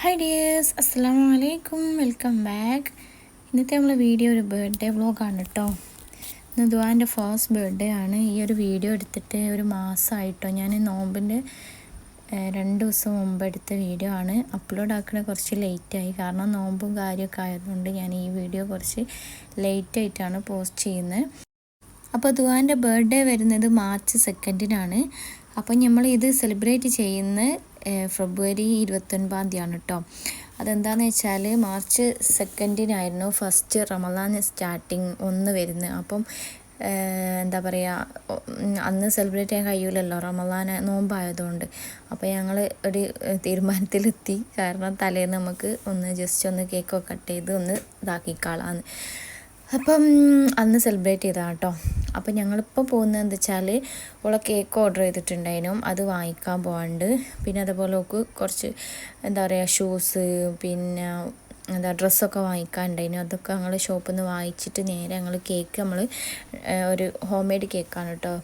Hi dears, അസ്സലാമു അലൈക്കും, welcome back. ഇന്നത്തെ നമ്മളെ വീഡിയോ ഒരു ബർത്ത്ഡേ വ്ളോഗാണ് കേട്ടോ. ഇന്ന് ദുആൻ്റെ ഫസ്റ്റ് ബർത്ത്ഡേ ആണ്. ഈ ഒരു വീഡിയോ എടുത്തിട്ട് ഒരു മാസമായിട്ടോ. ഞാൻ നോമ്പിൻ്റെ 2 ദിവസം മുമ്പ് എടുത്ത വീഡിയോ ആണ്. അപ്ലോഡ് ആക്കുന്നത് കുറച്ച് ലേറ്റായി, കാരണം നോമ്പും കാര്യമൊക്കെ ആയതുകൊണ്ട് ഞാൻ ഈ വീഡിയോ കുറച്ച് ലേറ്റായിട്ടാണ് പോസ്റ്റ് ചെയ്യുന്നത്. അപ്പോൾ ദുആൻ്റെ ബർത്ത്ഡേ വരുന്നത് മാർച്ച് 2-നാണ്. അപ്പോൾ നമ്മൾ ഇത് സെലിബ്രേറ്റ് ചെയ്യുന്ന ഫെബ്രുവരി 29 കേട്ടോ. അതെന്താണെന്ന് വെച്ചാൽ മാർച്ച് 2-നായിരുന്നു ഫസ്റ്റ് റമദാൻ സ്റ്റാർട്ടിങ് വരുന്നത്. അപ്പം എന്താ പറയുക, അന്ന് സെലിബ്രേറ്റ് ചെയ്യാൻ കഴിയില്ലല്ലോ റമദാൻ നോമ്പായതുകൊണ്ട്. അപ്പോൾ ഞങ്ങൾ ഒരു തീരുമാനത്തിലെത്തി, കാരണം തലേന്ന് നമുക്ക് ജസ്റ്റ് ഒന്ന് കേക്കൊക്കെ കട്ട് ചെയ്ത് ഇതാക്കിക്കാളാന്ന്. അപ്പം അന്ന് സെലിബ്രേറ്റ് ചെയ്തതാണ് കേട്ടോ. അപ്പം ഞങ്ങളിപ്പോൾ പോകുന്നത് എന്താ വെച്ചാൽ, ഓളെ കേക്ക് ഓർഡർ ചെയ്തിട്ടുണ്ടായിരുന്നു, അത് വാങ്ങിക്കാൻ പോകാണ്ട്. പിന്നെ അതുപോലെ ഓൾക്ക് കുറച്ച് എന്താ പറയുക ഷൂസ്, പിന്നെ ഡ്രസ്സൊക്കെ വാങ്ങിക്കാനുണ്ടായിരുന്നു. അതൊക്കെ ഞങ്ങൾ ഷോപ്പിൽ നിന്ന് വാങ്ങിച്ചിട്ട് നേരെ ഞങ്ങൾ കേക്ക് ഒരു ഹോം മെയ്ഡ് കേക്കാണ് കേട്ടോ,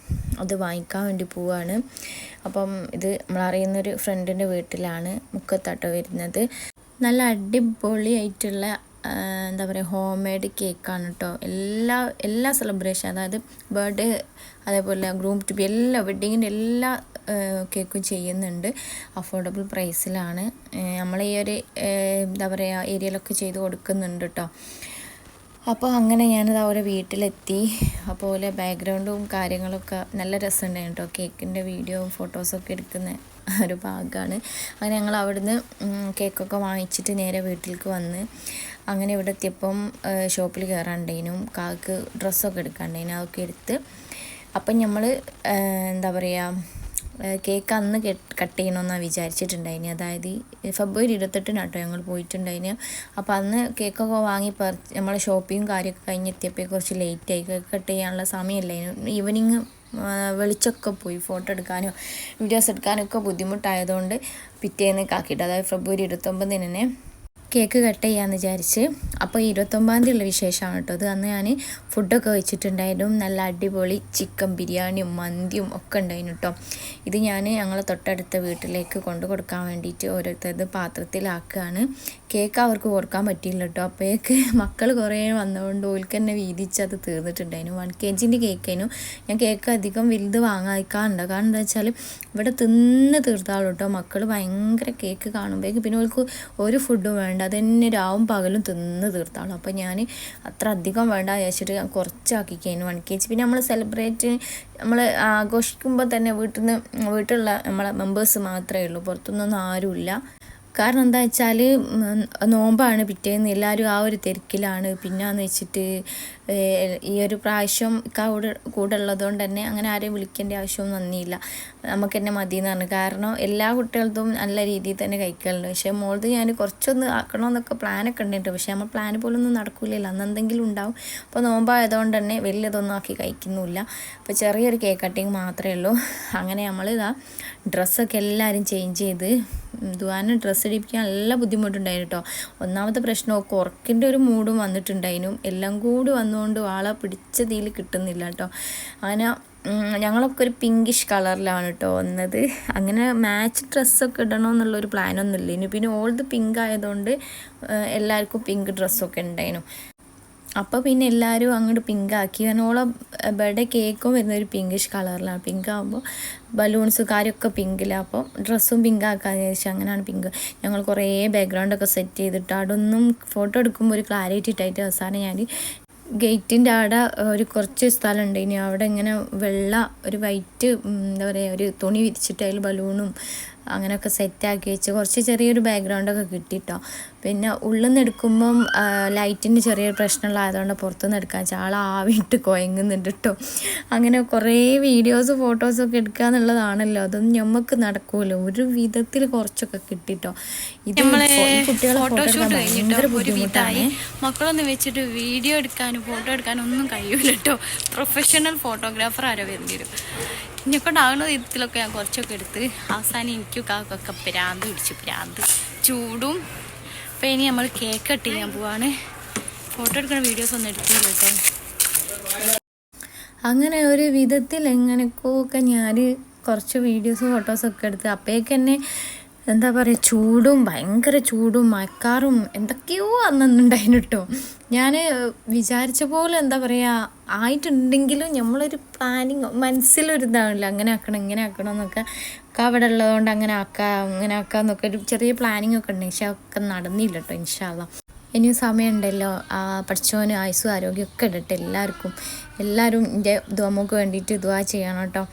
അത് വാങ്ങിക്കാൻ വേണ്ടി പോവുകയാണ്. അപ്പം ഇത് നമ്മളറിയുന്നൊരു ഫ്രണ്ടിൻ്റെ വീട്ടിലാണ്, മുക്കത്താട്ടോ വരുന്നത്. നല്ല അടിപൊളിയായിട്ടുള്ള എന്താ പറയുക ഹോം മെയ്ഡ് കേക്കാണ് കേട്ടോ. എല്ലാ സെലിബ്രേഷൻ, അതായത് ബർത്ത്ഡേ, അതേപോലെ ഗ്രൂം ടു ബി, എല്ലാ വെഡ്ഡിങ്ങിൻ്റെ എല്ലാ കേക്കും ചെയ്യുന്നുണ്ട്. അഫോർഡബിൾ പ്രൈസിലാണ് നമ്മൾ ഈ ഒരു എന്താ പറയുക ഏരിയയിലൊക്കെ ചെയ്ത് കൊടുക്കുന്നുണ്ട് കേട്ടോ. അപ്പോൾ അങ്ങനെ ഞാനത് അവരെ വീട്ടിലെത്തി. അപ്പോൾ ബാക്ക്ഗ്രൗണ്ടും കാര്യങ്ങളൊക്കെ നല്ല രസമുണ്ടായിരുന്നു കേട്ടോ. കേക്കിൻ്റെ വീഡിയോയും ഫോട്ടോസൊക്കെ എടുക്കുന്ന ഒരു ഭാഗമാണ്. അങ്ങനെ ഞങ്ങൾ അവിടുന്ന് കേക്കൊക്കെ വാങ്ങിച്ചിട്ട് നേരെ വീട്ടിലേക്ക് വന്ന്, അങ്ങനെ ഇവിടെ എത്തിയപ്പം ഷോപ്പിൽ കയറാണ്ടേനും കാക്ക് ഡ്രസ്സൊക്കെ എടുക്കാണ്ടേനും, അതൊക്കെ എടുത്ത്. അപ്പം നമ്മൾ എന്താ പറയുക കേക്ക് അന്ന് കട്ട് ചെയ്യണമെന്നാണ് വിചാരിച്ചിട്ടുണ്ടായിന്. അതായത് ഫെബ്രുവരി 28-നാട്ടോ ഞങ്ങൾ പോയിട്ടുണ്ടായിന്. അപ്പോൾ അന്ന് കേക്കൊക്കെ വാങ്ങി നമ്മൾ ഷോപ്പിങ്ങും കാര്യമൊക്കെ കഴിഞ്ഞെത്തിയപ്പോൾ കുറച്ച് ലേറ്റായി. കേക്ക് കട്ട് ചെയ്യാനുള്ള സമയമില്ലായിരുന്നു. ഈവനിങ് വെളിച്ചൊക്കെ പോയി, ഫോട്ടോ എടുക്കാനോ വീഡിയോസ് എടുക്കാനോ ഒക്കെ ബുദ്ധിമുട്ടായതുകൊണ്ട് പിറ്റേന്ന് ആക്കിയിട്ട്, അതായത് ഫെബ്രുവരി 29-ന് കേക്ക് കട്ട് ചെയ്യാമെന്ന് വിചാരിച്ച്. അപ്പോൾ 29-ഉള്ള വിശേഷമാണ് കേട്ടോ അത്. അന്ന് ഞാൻ ഫുഡൊക്കെ വെച്ചിട്ടുണ്ടായിരുന്നു. നല്ല അടിപൊളി ചിക്കൻ ബിരിയാണിയും മന്തിയും ഒക്കെ ഉണ്ടായിരുന്നു കേട്ടോ. ഇത് ഞങ്ങളെ തൊട്ടടുത്ത വീട്ടിലേക്ക് കൊണ്ടു കൊടുക്കാൻ വേണ്ടിയിട്ട് ഓരോരുത്തരത് പാത്രത്തിലാക്കുകയാണ്. കേക്ക് അവർക്ക് കൊടുക്കാൻ പറ്റിയില്ല കേട്ടോ. അപ്പോഴേക്ക് മക്കൾ കുറേ വന്നതുകൊണ്ട് ഓൽക്ക് തന്നെ വീതിച്ച് അത് തീർന്നിട്ടുണ്ടായിരുന്നു. 1 kg കേക്കായിരുന്നു. ഞാൻ കേക്ക് അധികം വലുത് വാങ്ങിക്കാറുണ്ട്, കാരണം എന്താ വെച്ചാൽ ഇവിടെ തിന്ന് തീർത്താളും കേട്ടോ. മക്കൾ ഭയങ്കര കേക്ക് കാണുമ്പോഴേക്ക് പിന്നെ ഓൽക്ക് ഒരു ഫുഡും വേണ്ട, അതന്നെ രാവും പകലും തിന്ന് തീർത്താളും. അപ്പോൾ ഞാൻ അത്ര അധികം വേണ്ട വിചാരിച്ചിട്ട് ഞാൻ കുറച്ചാക്കിക്കഴിഞ്ഞു 1 kg. പിന്നെ നമ്മൾ ആഘോഷിക്കുമ്പോൾ തന്നെ വീട്ടിലുള്ള നമ്മളെ മെമ്പേഴ്സ് മാത്രമേ ഉള്ളൂ, പുറത്തുനിന്നൊന്നും ആരുമില്ല. കാരണം എന്താ വെച്ചാൽ നോമ്പാണ്, പിറ്റേന്ന് എല്ലാവരും ആ ഒരു തിരക്കിലാണ്. പിന്നെയെന്ന് വെച്ചിട്ട് ഈ ഒരു പ്രാവശ്യം കൂടെ ഉള്ളതുകൊണ്ട് തന്നെ അങ്ങനെ ആരെയും വിളിക്കേണ്ട ആവശ്യമൊന്നും വന്നില്ല, നമുക്ക് തന്നെ മതി എന്ന് പറഞ്ഞു. കാരണം എല്ലാ കുട്ടികൾക്കും നല്ല രീതിയിൽ തന്നെ കഴിക്കലുണ്ട്. പക്ഷേ മോളത് ഞാൻ കുറച്ചൊന്ന് ആക്കണമെന്നൊക്കെ പ്ലാനൊക്കെ ഉണ്ടായിട്ട്, പക്ഷേ നമ്മൾ പ്ലാൻ പോലൊന്നും നടക്കില്ലല്ലോ, അന്ന് എന്തെങ്കിലും ഉണ്ടാവും. അപ്പോൾ നോമ്പായതുകൊണ്ട് തന്നെ വലിയതൊന്നും ആക്കി കഴിക്കുന്നില്ല. അപ്പോൾ ചെറിയൊരു കേക്ക് കട്ടിങ് മാത്രമേ ഉള്ളൂ. അങ്ങനെ ഡ്രസ്സൊക്കെ എല്ലാവരും ചേഞ്ച് ചെയ്ത് ദുആനെ ഡ്രസ്സ് ഇടിപ്പിക്കാൻ നല്ല ബുദ്ധിമുട്ടുണ്ടായിരുന്നു കേട്ടോ. ഒന്നാമത്തെ പ്രശ്നം ഉറക്കിൻ്റെ ഒരു മൂഡും വന്നിട്ടുണ്ടായിരുന്നു. എല്ലാം കൂടി വന്നുകൊണ്ട് ആളെ പിടിച്ചതിൽ കിട്ടുന്നില്ല കേട്ടോ. അങ്ങനെ ഞങ്ങളൊക്കെ ഒരു പിങ്കിഷ് കളറിലാണ് കേട്ടോ വന്നത്. അങ്ങനെ മാച്ച് ഡ്രസ്സൊക്കെ ഇടണമെന്നുള്ളൊരു പ്ലാനൊന്നുമില്ല. ഇനി പിന്നെ ഓൾത് പിങ്ക് ആയതുകൊണ്ട് എല്ലാവർക്കും പിങ്ക് ഡ്രസ്സൊക്കെ ഉണ്ടായിരുന്നു. അപ്പോൾ പിന്നെ എല്ലാവരും അങ്ങോട്ട് പിങ്കാക്കി. കാരണം ഓളെ ബർത്ത്ഡേ കേക്കും വരുന്നൊരു പിങ്കിഷ് കളറിലാണ്. പിങ്ക് ആകുമ്പോൾ ബലൂൺസ് കാര്യമൊക്കെ പിങ്കിലാണ്. അപ്പോൾ ഡ്രസ്സും പിങ്കാക്കാന്ന് വിചാരിച്ചാൽ അങ്ങനെയാണ് പിങ്ക്. ഞങ്ങൾ കുറേ ബാക്ക്ഗ്രൗണ്ടൊക്കെ സെറ്റ് ചെയ്തിട്ട് അവിടെയൊന്നും ഫോട്ടോ എടുക്കുമ്പോൾ ഒരു ക്ലാരിറ്റി ഇട്ടായിട്ട് അവസാനം ഞാൻ ഗേറ്റിൻ്റെ അവിടെ ഒരു കുറച്ച് സ്ഥലം ഉണ്ട്, ഇനി അവിടെ ഇങ്ങനെ ഒരു വൈറ്റ് എന്താ പറയുക ഒരു തുണി വിരിച്ചിട്ട് അതിൽ ബലൂണും അങ്ങനെയൊക്കെ സെറ്റാക്കി വെച്ച് കുറച്ച് ചെറിയൊരു ബാക്ക്ഗ്രൗണ്ടൊക്കെ കിട്ടിയിട്ടോ. പിന്നെ ഉള്ളിൽ നിന്ന് എടുക്കുമ്പം ലൈറ്റിന് ചെറിയൊരു പ്രശ്നമുള്ളതായതുകൊണ്ട് പുറത്തുനിന്ന് എടുക്കാൻ വെച്ചാൽ ആവിട്ട് കുഴങ്ങുന്നുണ്ട് കേട്ടോ. അങ്ങനെ കുറേ വീഡിയോസ് ഫോട്ടോസൊക്കെ എടുക്കുക എന്നുള്ളതാണല്ലോ, അതൊന്നും നമുക്ക് നടക്കുമല്ലോ. ഒരു വിധത്തിൽ കുറച്ചൊക്കെ കിട്ടിട്ടോ. ഇത് കുട്ടികളെ ഫോട്ടോഷൂട്ട് ഭയങ്കര ബുദ്ധിമുട്ടാണ്. മക്കളൊന്നും വെച്ചിട്ട് വീഡിയോ എടുക്കാനും ഫോട്ടോ എടുക്കാനും ഒന്നും കഴിയൂല കേട്ടോ. പ്രൊഫഷണൽ ഫോട്ടോഗ്രാഫർ ആരോ വരുന്ന വരും. എന്നെക്കൊണ്ടാകുന്ന വിധത്തിലൊക്കെ ഞാൻ കുറച്ചൊക്കെ എടുത്ത് അവസാനം എനിക്കും കാക്കൊക്കെ പ്രാന്ത് ചൂടും. അപ്പോൾ ഇനി നമ്മൾ കേക്ക് കട്ട് ചെയ്യാൻ പോവാണ്. ഫോട്ടോ എടുക്കുന്ന വീഡിയോസ് ഒന്നും എടുത്തില്ല കേട്ടോ. അങ്ങനെ ഒരു വിധത്തിൽ എങ്ങനെയൊക്കെ ഞാൻ കുറച്ച് വീഡിയോസും ഫോട്ടോസൊക്കെ എടുത്ത് അപ്പോഴേക്ക് തന്നെ എന്താ പറയുക, ചൂടും ഭയങ്കര ചൂടും മഴക്കാറും എന്തൊക്കെയോ അന്നുണ്ടായിരുന്നു കേട്ടോ. ഞാൻ വിചാരിച്ച പോലെ എന്താ പറയുക ആയിട്ടുണ്ടെങ്കിലും നമ്മളൊരു പ്ലാനിങ് മനസ്സിലൊരിതാണല്ലോ, അങ്ങനെ ആക്കണം ഇങ്ങനെ ആക്കണം എന്നൊക്കെ. അവിടെ ഉള്ളതുകൊണ്ട് അങ്ങനെ ആക്കാമെന്നൊക്കെ ഒരു ചെറിയ പ്ലാനിങ് ഒക്കെ ഉണ്ട്. പക്ഷെ ഒക്കെ നടന്നില്ല കേട്ടോ. ഇൻഷാ അള്ളാ ഇനിയും സമയമുണ്ടല്ലോ. പഠിച്ചവന് ആയുസ്സും ആരോഗ്യമൊക്കെ ഇടട്ടെ എല്ലാവരും എൻ്റെ ദുആക്ക് വേണ്ടിയിട്ട് ദുആ ചെയ്യണം കേട്ടോ.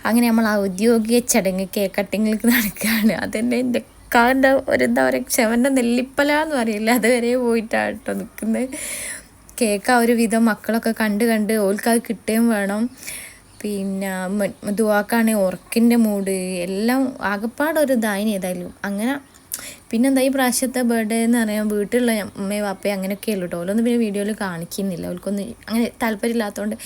അങ്ങനെ നമ്മൾ ഔദ്യോഗിക ചടങ്ങ് കേക്ക് കട്ടിങ്ങിലേക്ക് നടക്കുകയാണ്. അതെന്നെ എൻ്റെ കാറിൻ്റെ എന്താ പറയുക ക്ഷമൻ്റെ നെല്ലിപ്പല എന്ന് പറയില്ല, അതുവരെ പോയിട്ടാണ് കേട്ടോ നിൽക്കുന്നത്. കേക്ക് ആ ഒരു വിധം മക്കളൊക്കെ കണ്ട് ഓൽക്കത് കിട്ടുകയും വേണം. പിന്നെ ദുആക്കാണെങ്കിൽ ഉറക്കിൻ്റെ മൂഡ് എല്ലാം ആകെപ്പാടൊരു ഇതായിന് ഏതായാലും. അങ്ങനെ പിന്നെന്താ ഈ പ്രാവശ്യത്തെ ബർത്ത്ഡേ എന്ന് പറയാൻ വീട്ടിലുള്ള അമ്മയും വാപ്പയും അങ്ങനെയൊക്കെ ഉള്ളൂ കേട്ടോ. ഓലൊന്നും പിന്നെ വീഡിയോയിൽ കാണിക്കുന്നില്ല, ഓൽക്കൊന്നും അങ്ങനെ താല്പര്യമില്ലാത്തതുകൊണ്ട്.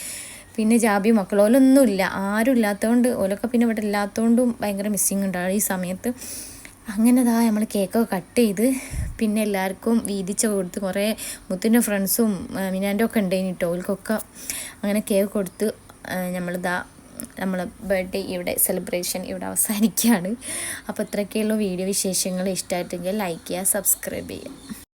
പിന്നെ ജാബി മക്കളോലൊന്നുമില്ല, ആരും ഇല്ലാത്തതുകൊണ്ട്, ഓലൊക്കെ പിന്നെ ഇവിടെ ഇല്ലാത്തതുകൊണ്ടും ഭയങ്കര മിസ്സിങ് ഉണ്ടാവും ഈ സമയത്ത്. അങ്ങനെ നമ്മൾ കേക്കൊക്കെ കട്ട് ചെയ്ത് പിന്നെ എല്ലാവർക്കും വീതിച്ച കൊടുത്ത്, കുറേ മുത്തിൻ്റെ ഫ്രണ്ട്സും മിനാൻ്റെ ഒക്കെ ഉണ്ടായിന് കേട്ടോ. ഓൽക്കൊക്കെ അങ്ങനെ കേക്ക് കൊടുത്ത് നമ്മളെ ബർത്ത്ഡേ ഇവിടെ സെലിബ്രേഷൻ ഇവിടെ അവസാനിക്കുകയാണ്. അപ്പോൾ ഇത്രയൊക്കെയുള്ള വീഡിയോ വിശേഷങ്ങൾ ഇഷ്ടമായിട്ടെങ്കിൽ ലൈക്ക് ചെയ്യുക, സബ്സ്ക്രൈബ് ചെയ്യുക.